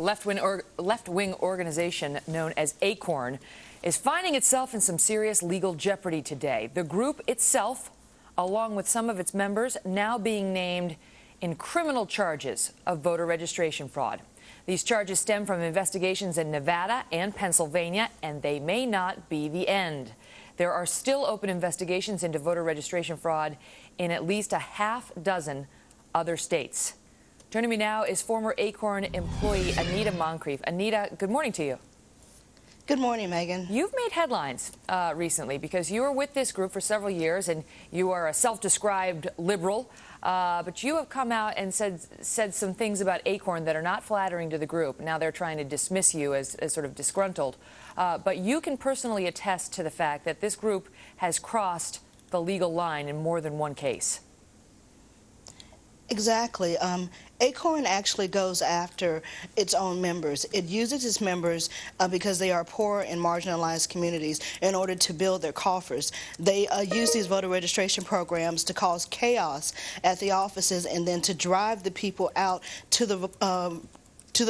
Left-wing organization known as ACORN is finding itself in some serious legal jeopardy today. The group itself, along with some of its members, now being named in criminal charges of voter registration fraud. These charges stem from investigations in Nevada and Pennsylvania, and they may not be the end. There are still open investigations into voter registration fraud in at least a half dozen other states. Joining me now is former ACORN employee Anita Moncrief. Anita, good morning to you. Good morning, Megan. You've made headlines recently because you were with this group for several years, and you are a self-described liberal. But you have come out and said some things about ACORN that are not flattering to the group. Now they're trying to dismiss you as sort of disgruntled. But you can personally attest to the fact that this group has crossed the legal line in more than one case. Exactly. ACORN actually goes after its own members. It uses its members because they are poor and marginalized communities in order to build their coffers. They use these voter registration programs to cause chaos at the offices and then to drive the people out to the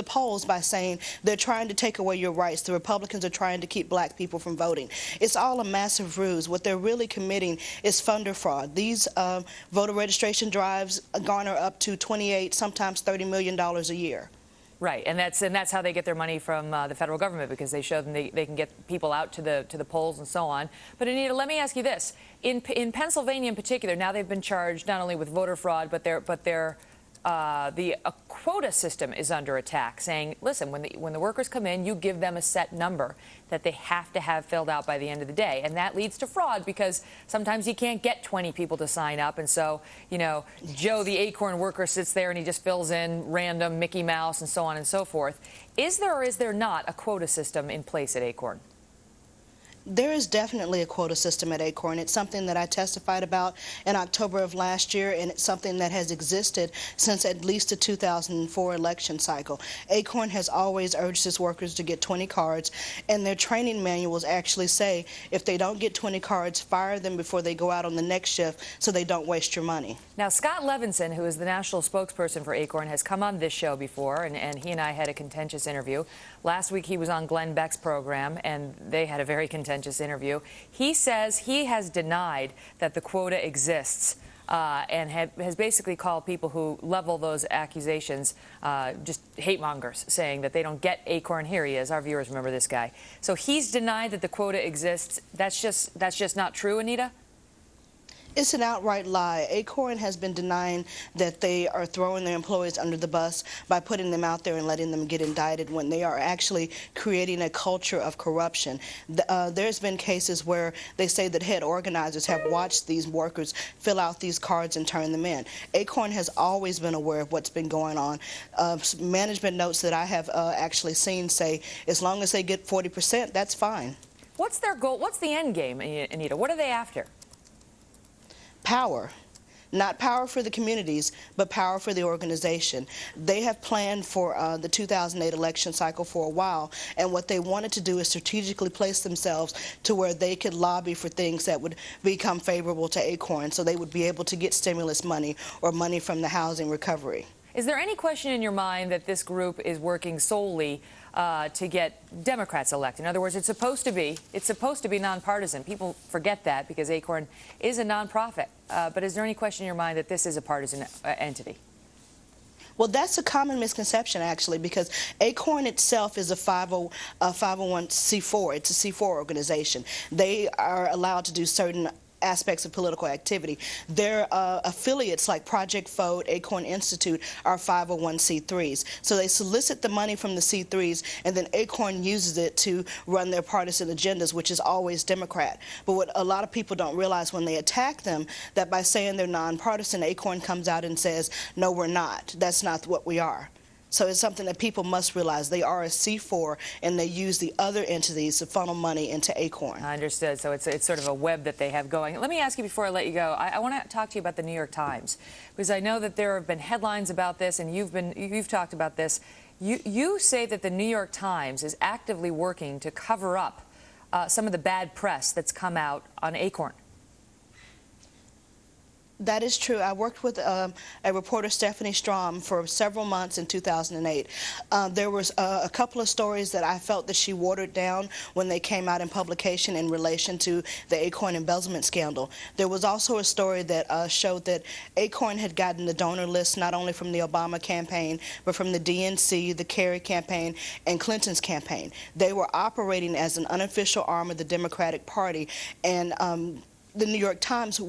polls by saying they're trying to take away your rights. The Republicans are trying to keep black people from voting. It's all a massive ruse. What they're really committing is funder fraud. These voter registration drives garner up to $28, sometimes $30 million a year. Right, and that's how they get their money from the federal government, because they show them they can get people out to the polls and so on. But Anita, let me ask you this: in Pennsylvania in particular, now they've been charged not only with voter fraud, but the quota system is under attack, saying, listen, when the workers come in, you give them a set number that they have to have filled out by the end of the day. And that leads to fraud, because sometimes you can't get 20 people to sign up. And so, you know, Joe, the ACORN worker, sits there and he just fills in random Mickey Mouse and so on and so forth. Is there or is there not a quota system in place at ACORN? There is definitely a quota system at ACORN. It's something that I testified about in October of last year, and it's something that has existed since at least the 2004 election cycle. ACORN has always urged its workers to get 20 cards, and their training manuals actually say if they don't get 20 cards, fire them before they go out on the next shift so they don't waste your money. Now, Scott Levinson, who is the national spokesperson for ACORN, has come on this show before, and he and I had a contentious interview. Last week he was on Glenn Beck's program, and they had a very contentious interview. He says he has denied that the quota exists and has basically called people who level those accusations just hate mongers, saying that they don't get ACORN. Here he is. Our viewers remember this guy. So he's denied that the quota exists. That's just not true, Anita? It's an outright lie. ACORN has been denying that they are throwing their employees under the bus by putting them out there and letting them get indicted, when they are actually creating a culture of corruption. There's been cases where they say that head organizers have watched these workers fill out these cards and turn them in. ACORN has always been aware of what's been going on. Management notes that I have actually seen say as long as they get 40%, that's fine. What's their goal? What's the end game, Anita? What are they after? Power. Not power for the communities, but power for the organization. They have planned for the 2008 election cycle for a while, and what they wanted to do is strategically place themselves to where they could lobby for things that would become favorable to ACORN, so they would be able to get stimulus money or money from the housing recovery. Is there any question in your mind that this group is working solely to get Democrats elected? In other words, it's supposed to be nonpartisan. People forget that because ACORN is a nonprofit. But is there any question in your mind that this is a partisan entity? Well, that's a common misconception, actually, because ACORN itself is a 501c4. It's a C4 organization. They are allowed to do certain aspects of political activity. Their affiliates like Project Vote, ACORN Institute are 501c3s. So they solicit the money from the C3s, and then ACORN uses it to run their partisan agendas, which is always Democrat. But what a lot of people don't realize when they attack them, that by saying they're nonpartisan, ACORN comes out and says, no, we're not. That's not what we are. So it's something that people must realize. They are a C4, and they use the other entities to funnel money into ACORN. I understood. So it's sort of a web that they have going. Let me ask you before I let you go. I want to talk to you about the New York Times, because I know that there have been headlines about this, and you've talked about this. You say that the New York Times is actively working to cover up some of the bad press that's come out on ACORN. That is true. I worked with a reporter, Stephanie Strom, for several months in 2008. There was a couple of stories that I felt that she watered down when they came out in publication in relation to the ACORN embezzlement scandal. There was also a story that showed that ACORN had gotten the donor list not only from the Obama campaign, but from the DNC, the Kerry campaign, and Clinton's campaign. They were operating as an unofficial arm of the Democratic Party, and the New York Times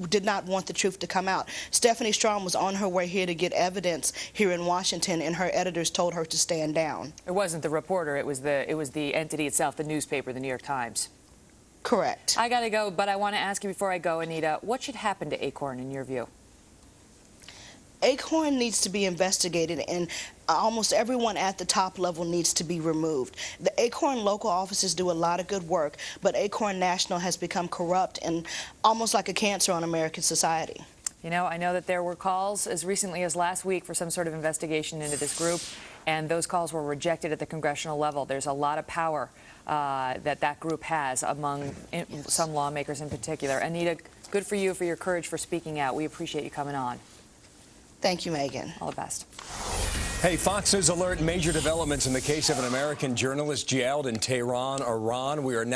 did not want the truth to come out. Stephanie Strom was on her way here to get evidence here in Washington, and her editors told her to stand down. It wasn't the reporter, it was the entity itself, the newspaper, the New York Times. Correct. I gotta go, but I want to ask you before I go, Anita, what should happen to ACORN in your view? ACORN needs to be investigated, and almost everyone at the top level needs to be removed. The ACORN local offices do a lot of good work, but ACORN National has become corrupt and almost like a cancer on American society. You know, I know that there were calls as recently as last week for some sort of investigation into this group, and those calls were rejected at the congressional level. There's a lot of power that group has among some lawmakers in particular. Anita, good for you for your courage for speaking out. We appreciate you coming on. Thank you, Megan. All the best. Hey, Fox News alert, major developments in the case of an American journalist jailed in Tehran, Iran. We are now